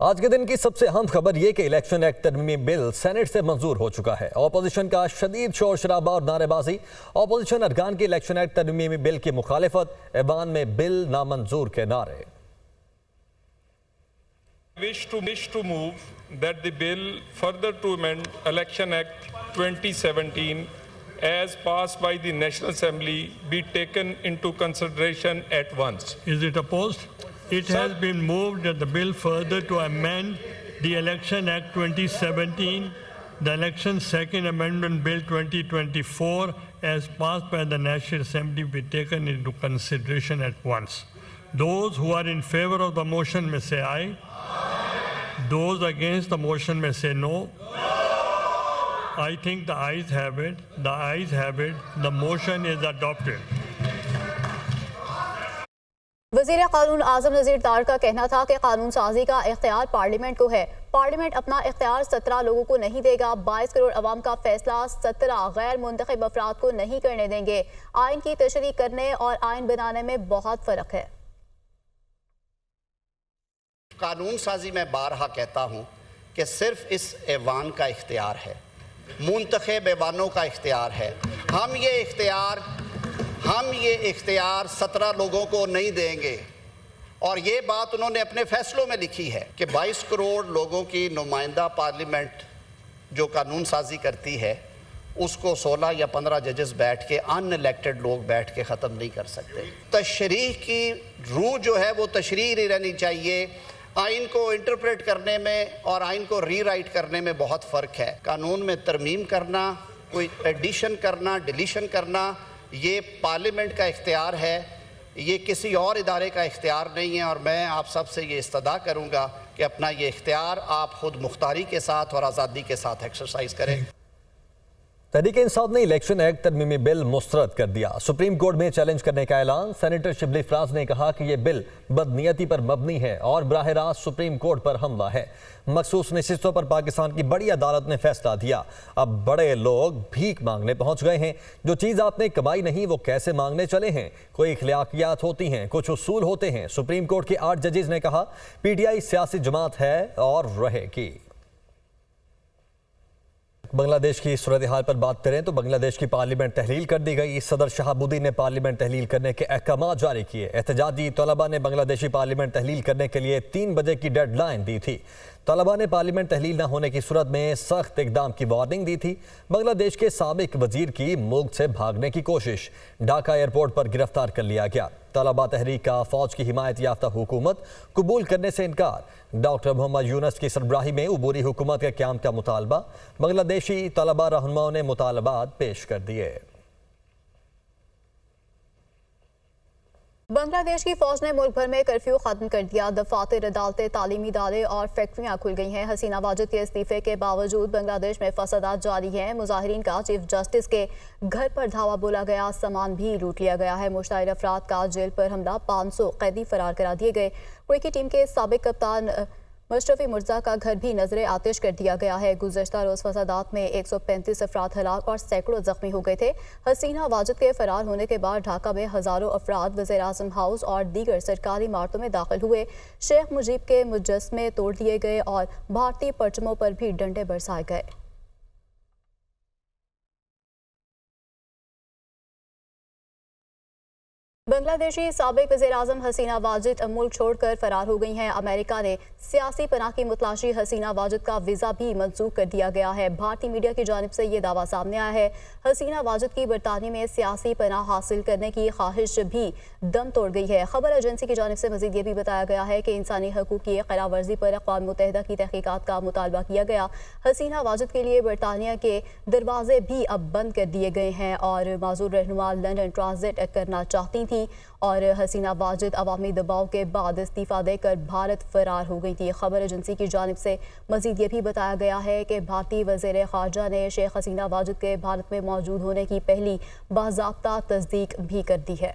आज के दिन की सबसे अहम खबर यह कि इलेक्शन एक्ट तरमीमी बिल सेनेट से मंजूर हो चुका है। ऑपोजिशन का शदीद शोर शराबा और नारेबाजी। ऑपोजिशन अरकान के इलेक्शन एक्ट तरमीमी बिल की मुखालिफत, ऐवान में बिल नामंजूर के नारे। wish to move that the bill further to amend Election Act 2017 as passed by the National Assembly be taken into consideration at once. Is it opposed? It has been moved that the bill further to amend the Election Act 2017, the Election Second Amendment Bill 2024 as passed by the National Assembly be taken into consideration at once. Those who are in favor of the motion may say aye. Those against the motion may say no. I think the ayes have it. The ayes have it. The motion is adopted. वज़ीर क़ानून आज़म नज़ीर तार का कहना था कि कानून साजी का इख्तियार पार्लियामेंट को है। पार्लियामेंट अपना इख्तियार 17 लोगों को नहीं देगा। 22 करोड़ अवाम का फैसला 17 गैर मुंतखब अफराद को नहीं करने देंगे। आइन की तशरीह करने और आइन बनाने में बहुत फ़र्क है। कानून साजी में बारहा कहता हूँ कि सिर्फ इस ऐवान का इख्तियार है, मुंतखब ऐवानों का इख्तियार है। हम ये इख्तियार 17 लोगों को नहीं देंगे। और ये बात उन्होंने अपने फैसलों में लिखी है कि 22 करोड़ लोगों की नुमाइंदा पार्लियामेंट जो कानून साजी करती है उसको 16 या 15 जजेस बैठ के, अनइलेक्टेड लोग बैठ के ख़त्म नहीं कर सकते। तशरीह की रूह जो है वो तशरीह ही रहनी चाहिए। आइन को इंटरप्रेट करने में और आइन को रीराइट करने में बहुत फ़र्क है। कानून में तरमीम करना, कोई एडिशन करना, डिलीशन करना, ये पार्लियामेंट का इख्तियार है, ये किसी और इदारे का इख्तियार नहीं है। और मैं आप सब से ये इस्तदा करूँगा कि अपना ये इख्तियार आप खुद मुख्तारी के साथ और आज़ादी के साथ एक्सरसाइज करें। तहरीक इंसाफ ने इलेक्शन एक्ट तरमीमी बिल मुस्तरद कर दिया। सुप्रीम कोर्ट में चैलेंज करने का ऐलान। सेनेटर शिबली फराज ने कहा कि यह बिल बदनीयती पर मबनी है और बराह रास्त सुप्रीम कोर्ट पर हमला है। मखसूस नशिस्तों पर पाकिस्तान की बड़ी अदालत ने फैसला दिया। अब बड़े लोग भीख मांगने पहुंच गए हैं। जो चीज़ आपने कमाई नहीं वो कैसे मांगने चले हैं। कोई अखलाकियात होती हैं, कुछ उसूल होते हैं। सुप्रीम कोर्ट के 8 जजेस ने कहा PTI सियासी जमात है और रहेगी। बांग्लादेश की सूरत हाल पर बात करें तो बांग्लादेश की पार्लियामेंट तहलील कर दी गई। सदर शहाबुद्दीन ने पार्लियामेंट तहलील करने के अहकाम जारी किए। एहतजाजी तलबा ने बांग्लादेशी पार्लियामेंट तहलील करने के लिए 3 बजे की डेडलाइन दी थी। तलबा ने पार्लियामेंट तहलील न होने की सूरत में सख्त इकदाम की वार्निंग दी थी। बांग्लादेश के साबिक वजीर की मुल्क से भागने की कोशिश, ढाका एयरपोर्ट पर गिरफ्तार कर लिया गया। तलबा तहरीक का फौज की हिमायत याफ्ता हुकूमत कबूल करने से इनकार। डॉक्टर मोहम्मद यूनुस की सरबराही में उबूरी हुकूमत के क़याम का मुतालबा। बांग्लादेशी तलबा रहनुमाओं ने मुतालबात पेश कर दिए। बांग्लादेश की फौज ने मुल्क भर में कर्फ्यू खत्म कर दिया। दफातर, अदालतें, तालीमी इदारे और फैक्ट्रियां खुल गई हैं। हसीना वाजिद के इस्तीफे के बावजूद बांग्लादेश में फसादात जारी हैं। मुजाहिरीन का चीफ जस्टिस के घर पर धावा बोला गया, सामान भी लूट लिया गया है। मुश्ताहिर अफराद का जेल पर हमला, 500 कैदी फरार करा दिए गए। क्रिकेट टीम के साबिक कप्तान मुशरफी मुर्जा का घर भी नजर आतिश कर दिया गया है। गुज़श्ता रोज़ फसादात में 135 अफराद हलाक और सैकड़ों जख्मी हो गए थे। हसीना वाजिद के फरार होने के बाद ढाका में हज़ारों अफराद वज़ीर आज़म हाउस और दीगर सरकारी इमारतों में दाखिल हुए। शेख मुजीब के मुजस्समे तोड़ दिए गए और भारतीय परचमों पर भी डंडे बरसाए गए। बांग्लादेशी साबिक वज़ीर आज़म हसीना वाजिद मुल्क छोड़कर फरार हो गई हैं। अमेरिका ने सियासी पनाह की मुतलाशी हसीना वाजिद का वीज़ा भी मंसूख कर दिया गया है। भारतीय मीडिया की जानिब से ये दावा सामने आया है। हसीना वाजिद की बरतानिया में सियासी पनाह हासिल करने की ख्वाहिश भी दम तोड़ गई है। खबर एजेंसी की जानिब से मज़ीद ये भी बताया गया है कि इंसानी हकूक़ की खिलाफवर्जी पर अक़वाम मुत्तहिदा की तहक़ीक़ात का मुतालबा किया गया। हसीना वाजिद के लिए बरतानिया के दरवाजे भी अब बंद कर दिए गए हैं और माज़ूर रहनुमा लंदन ट्रांजिट करना चाहती थी और हसीना वाजिद अवामी दबाव के बाद इस्तीफा देकर भारत फरार हो गई थी। खबर एजेंसी की जानिब से मजीद ये भी बताया गया है कि भारतीय वज़ीर ख़ारजा ने शेख हसीना वाजिद के भारत में मौजूद होने की पहली बाज़ाब्ता तस्दीक भी कर दी है।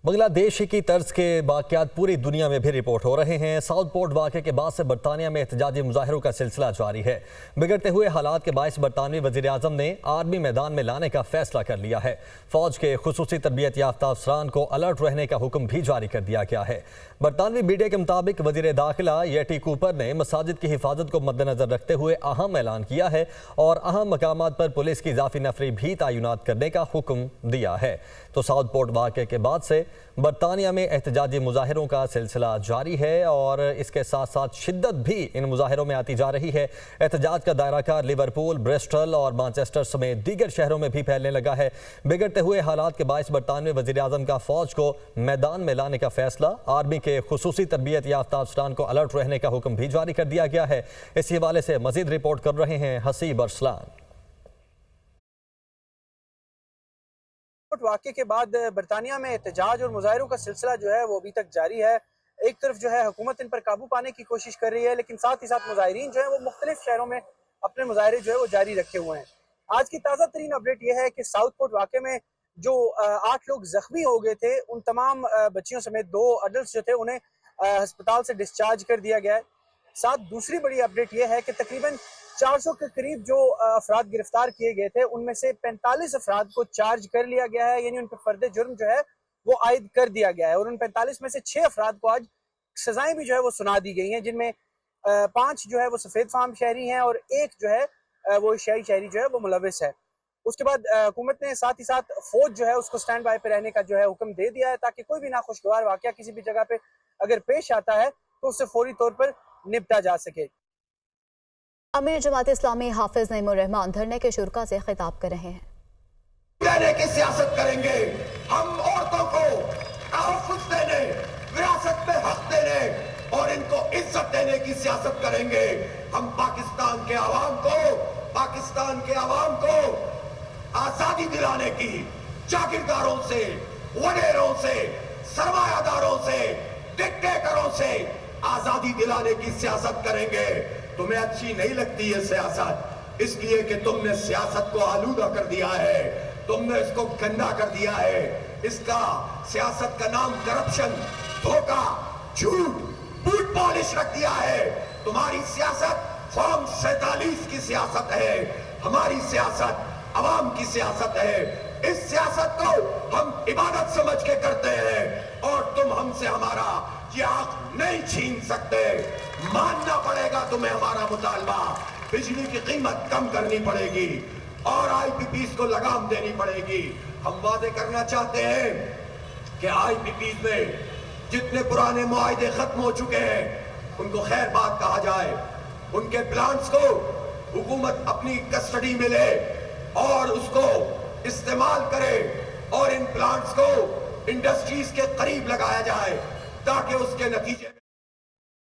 बांग्लादेश की तर्ज के वाक़यात पूरी दुनिया में भी रिपोर्ट हो रहे हैं। साउथपोर्ट वाक़े के बाद से बरतानिया में एहतजाजी मुजाहिरों का सिलसिला जारी है। बिगड़ते हुए हालात के बायस बरतानवी वज़ीर-ए-आज़म ने आर्मी मैदान में लाने का फैसला कर लिया है। फौज के खुसूसी तरबियत याफ्ता अफसरान को अलर्ट रहने का हुक्म भी जारी कर दिया गया है। बरतानवी मीडिया के मुताबिक वज़ीर दाखिला येटी कूपर ने मसाजिद की हिफाजत को मद्देनजर रखते हुए अहम ऐलान किया है और अहम मकामात पर पुलिस की इजाफी नफरी भी तैनात करने का हुक्म दिया है। तो साउथपोर्ट वाक़े के बाद से बरतानिया में एहतजाजी मुजाहिरों का सिलसिला जारी है और इसके साथ साथ शिद्दत भी इन मुजाहिरों में आती जा रही है। एहतजाज का दायरा कार लिवरपूल, ब्रिस्टल और मैनचेस्टर समेत दीगर शहरों में भी फैलने लगा है। बिगड़ते हुए हालात के बायस बरतानवी वज़ीर-ए-आज़म का फौज को मैदान में लाने का फैसला, आर्मी के खुसूसी तरबियत याफ्ता अफसरान को अलर्ट रहने का हुक्म भी जारी कर दिया गया है। इसी हवाले से मजीद रिपोर्ट कर रहे हैं हसीब अरसलान। वाक़े के बाद बरतानिया में एहतजाज और मुजाहिरों का सिलसिला जो है वो अभी तक जारी है। एक तरफ जो है हुकूमत इन पर काबू पाने की कोशिश कर रही है, लेकिन साथ ही साथ मुजाहिरीन जो है वो मुख्तलिफ शहरों में अपने मुजाहरे जो है वो जारी रखे हुए हैं। आज की ताज़ा तरीन अपडेट यह है कि साउथपोर्ट वाक़े में जो 8 लोग जख्मी हो गए थे, उन तमाम बच्चियों समेत 2 अडल्ट जो थे उन्हें अस्पताल से डिस्चार्ज कर दिया गया है। साथ दूसरी बड़ी अपडेट यह है कि तकरीबन 400 के करीब जो अफराद गिरफ्तार किए गए थे, उनमें से 45 अफराद को चार्ज कर लिया गया है, यानी उन पर फर्द जुर्म जो है वो आयद कर दिया गया है। और उन 45 में से 6 अफराद को आज सजाएं भी जो है वो सुना दी गई हैं, जिनमें 5 जो है वो सफ़ेद फार्म शहरी हैं और 1 जो है वो एशियाई शहरी जो है वो मुलविस है। उसके बाद हुकूमत ने साथ ही साथ फौज जो है उसको स्टैंड बाय पे रहने का जो है हुक्म दे दिया है, ताकि कोई भी नाखुशगवार वाक़या किसी भी जगह पे अगर पेश आता है तो उससे फौरी तौर पर निपटा जा सके। अमीर जमात इस्लामी हाफिज नईमुर रहमान धरने के शुरा से खिताब कर रहे हैं। देने की सियासत करेंगे, हम औरतों को तहफ़्फ़ुज़ देने, विरासत में हक देने और इनको इज्जत देने की सियासत करेंगे। हम पाकिस्तान के आवाम को आजादी दिलाने की जागीरदारों से, वडेरों से, सरमायादारों से, डिक्टेटरों से आजादी दिलाने की सियासत करेंगे। तुम्हें अच्छी नहीं लगती है सियासत, इसलिए कि तुमने सियासत को आलूदा कर दिया है, तुमने इसको गंदा कर दिया है। इसका सियासत का नाम करप्शन, धोखा, झूठ, बूट पॉलिश रख दिया है। तुम्हारी सियासत फॉर्म 47 की सियासत है, हमारी सियासत अवाम की सियासत है। इस सियासत को हम इबादत समझ के करते हैं और तुम हमसे हमारा ये हक नहीं छीन सकते। मानना पड़ेगा तुम्हें हमारा मुतालबा। बिजली की कीमत कम करनी पड़ेगी और IPPs को लगाम देनी पड़ेगी। हम वादे करना चाहते हैं कि IPPs में जितने पुराने मुआहदे खत्म हो चुके हैं उनको खैर बात कहा जाए, उनके प्लांट्स को हुकूमत अपनी कस्टडी में ले और उसको इस्तेमाल करे और इन प्लांट्स को इंडस्ट्रीज के करीब लगाया जाए ताकि उसके नतीजे